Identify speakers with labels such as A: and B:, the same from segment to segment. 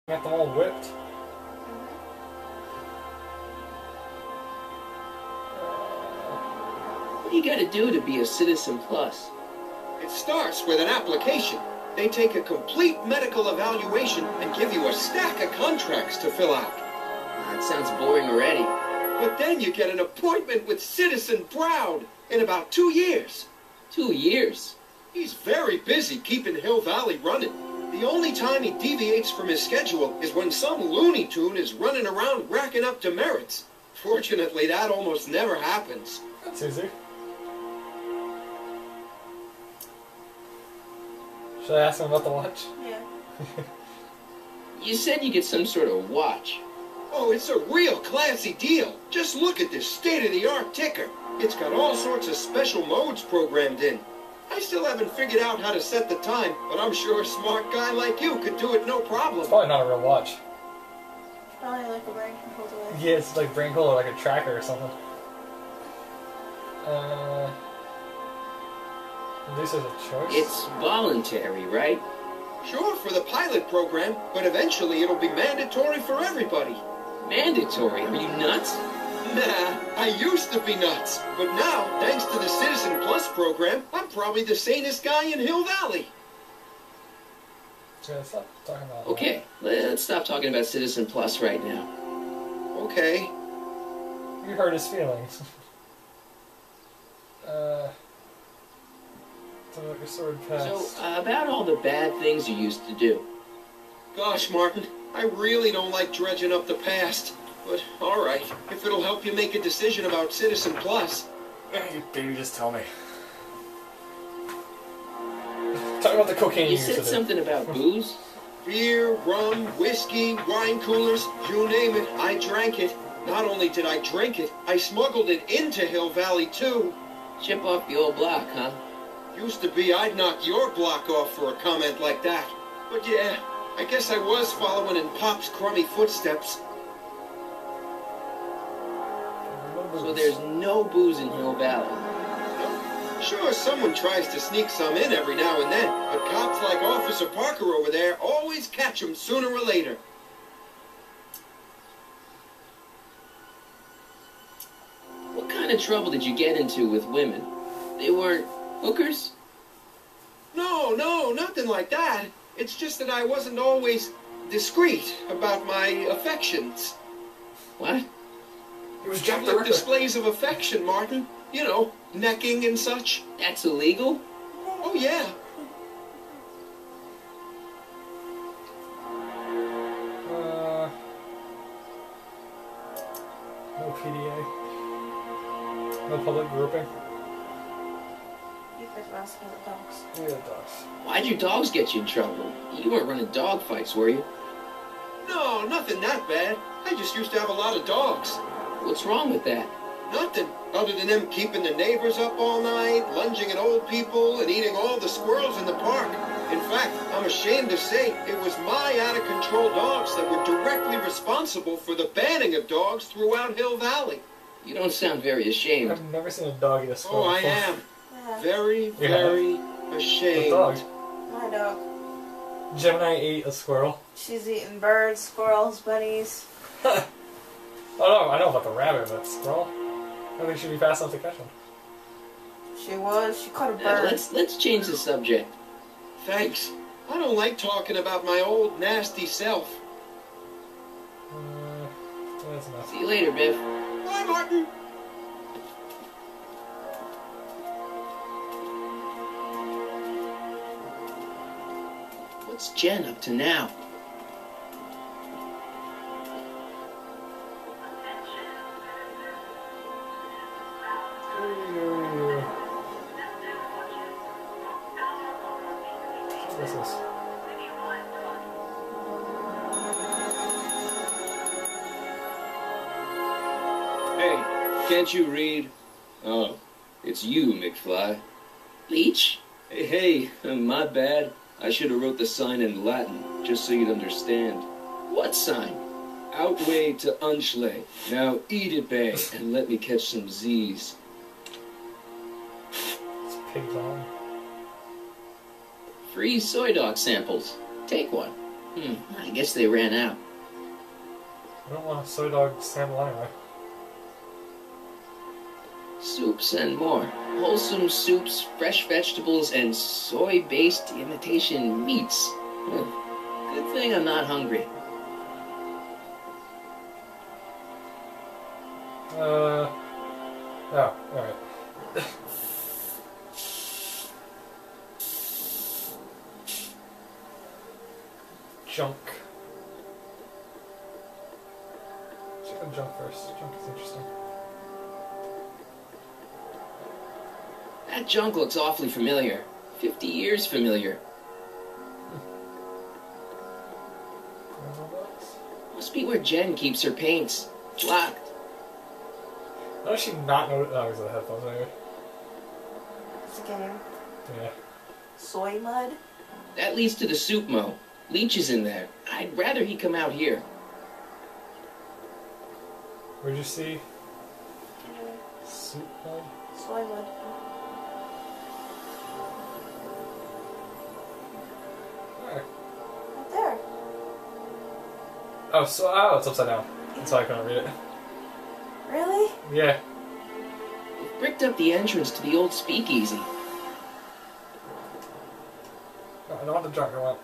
A: Got them all whipped.
B: What do you gotta do to be a Citizen Plus?
C: It starts with an application. They take a complete medical evaluation and give you a stack of contracts to fill out.
B: That sounds boring already.
C: But then you get an appointment with Citizen Proud in about 2 years.
B: 2 years?
C: He's very busy keeping Hill Valley running. The only time he deviates from his schedule is when some Looney Tune is running around racking up demerits. Fortunately, that almost never happens.
A: That's easy. Should I ask him about the watch?
D: Yeah.
B: You said you get some sort of watch.
C: Oh, it's a real classy deal. Just look at this state-of-the-art ticker. It's got all sorts of special modes programmed in. I still haven't figured out how to set the time, but I'm sure a smart guy like you could do it no problem.
A: It's probably not a real watch.
D: Probably like a brain control device.
A: Yeah, it's like brain cool or like a tracker or something. This is a choice.
B: It's voluntary, right?
C: Sure, for the pilot program, but eventually it'll be mandatory for everybody.
B: Mandatory? Are you nuts?
C: Nah, I used to be nuts, but now, thanks to the Citizen Plus program, I'm probably the sanest guy in Hill Valley.
A: Yeah, stop talking about
B: Okay, let's stop talking about Citizen Plus right now.
C: Okay.
A: You hurt his feelings. So your sword passed.
B: So, about all the bad things you used to do.
C: Gosh, Martin, I really don't like dredging up the past. But, alright, if it'll help you make a decision about Citizen Plus.
A: Hey, baby, just tell me. Talk about the cocaine
B: You
A: used
B: said
A: to do.
B: something about booze?
C: Beer, rum, whiskey, wine coolers, you name it, I drank it. Not only did I drink it, I smuggled it into Hill Valley, too.
B: Chip off the old block, huh?
C: Used to be I'd knock your block off for a comment like that. But yeah, I guess I was following in Pop's crummy footsteps.
B: So there's no booze in Hill Valley.
C: Sure, someone tries to sneak some in every now and then, but cops like Officer Parker over there always catch 'em sooner or later.
B: What kind of trouble did you get into with women? They weren't hookers?
C: No, nothing like that. It's just that I wasn't always discreet about my affections.
B: What?
A: It was Jack the
C: Public
A: Ripper.
C: displays of affection, Martin. You know, necking and such.
B: That's illegal?
C: Oh, yeah.
A: No PDA. No public grouping.
D: You guys were asking about dogs.
A: Yeah, dogs.
B: Why'd your dogs get you in trouble? You weren't running dog fights, were you?
C: No, nothing that bad. I just used to have a lot of dogs.
B: What's wrong with that?
C: Nothing, other than them keeping the neighbors up all night, lunging at old people, and eating all the squirrels in the park. In fact, I'm ashamed to say it was my out-of-control dogs that were directly responsible for the banning of dogs throughout Hill Valley.
B: You don't sound very ashamed.
A: I've never seen a dog eat a squirrel
C: Oh, I
A: before.
C: am.
D: Yeah.
C: Very,
A: Yeah.
C: very
A: The
C: ashamed.
A: dog.
D: My dog.
A: Gemini ate a squirrel.
D: She's eating birds, squirrels, bunnies.
A: Oh no, I know about the rabbit, but squirrel? I think she'd be fast enough to catch one.
D: She was. She caught a bird.
B: Let's change the subject.
C: Thanks. I don't like talking about my old nasty self.
A: That's enough.
B: See you later, Biff.
C: Bye, Martin.
B: What's Jen up to now?
A: What is this?
E: Hey, can't you read? Oh, it's you, McFly.
B: Leech?
E: Hey, my bad. I should have wrote the sign in Latin, just so you'd understand.
B: What sign?
E: Outway to Unchley. Now eat it, babe, and let me catch some Z's.
A: It's pig's on.
B: Free soy dog samples. Take one. I guess they ran out.
A: I don't want a soy dog sample anyway.
B: Soups and more. Wholesome soups, fresh vegetables, and soy-based imitation meats. Good thing I'm not hungry.
A: Oh, alright. Junk. Check out junk first. Junk is interesting.
B: That junk looks awfully familiar. 50 years familiar. Must be where Jen keeps her paints. Locked.
A: How does she not know? Oh, because of the headphones anyway.
D: It's a game.
A: Yeah.
D: Soy mud?
B: That leads to the soup mo. Leech is in there. I'd rather he come out here.
A: Where'd you see? Soup mud?
D: Soy mud.
A: Where?
D: Right there.
A: Oh, it's upside down. That's why I couldn't read it.
D: Really?
A: Yeah.
B: We've bricked up the entrance to the old speakeasy.
A: No, I don't want the junk, I want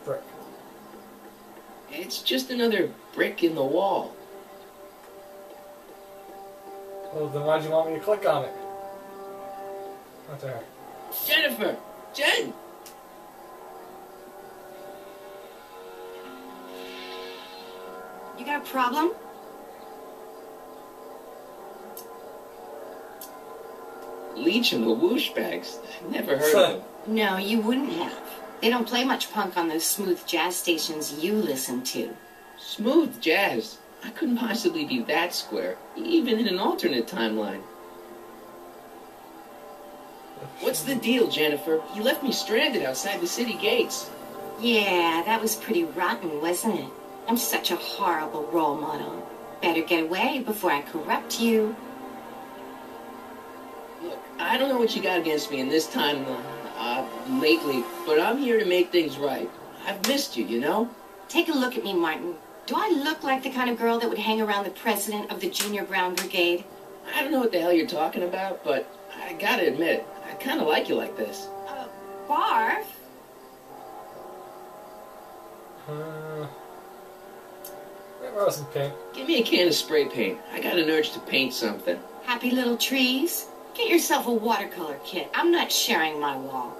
A: brick.
B: It's just another brick in the wall.
A: Well, then why'd you want me to click on it? Right there.
B: Jennifer! Jen!
F: You got a problem?
B: Leech and the whoosh bags. Never heard of them.
F: No, you wouldn't have. They don't play much punk on those smooth jazz stations you listen to.
B: Smooth jazz. I couldn't possibly be that square, even in an alternate timeline. What's the deal, Jennifer? You left me stranded outside the city gates.
F: Yeah, that was pretty rotten, wasn't it? I'm such a horrible role model. Better get away before I corrupt you.
B: Look, I don't know what you got against me in this time, lately, but I'm here to make things right. I've missed you, you know?
F: Take a look at me, Martin. Do I look like the kind of girl that would hang around the president of the Junior Brown Brigade?
B: I don't know what the hell you're talking about, but I gotta admit, I kinda like you like this.
F: Barf?
A: Where was some paint?
B: Give me a can of spray paint. I got an urge to paint something.
F: Happy little trees? Get yourself a watercolor kit. I'm not sharing my wall.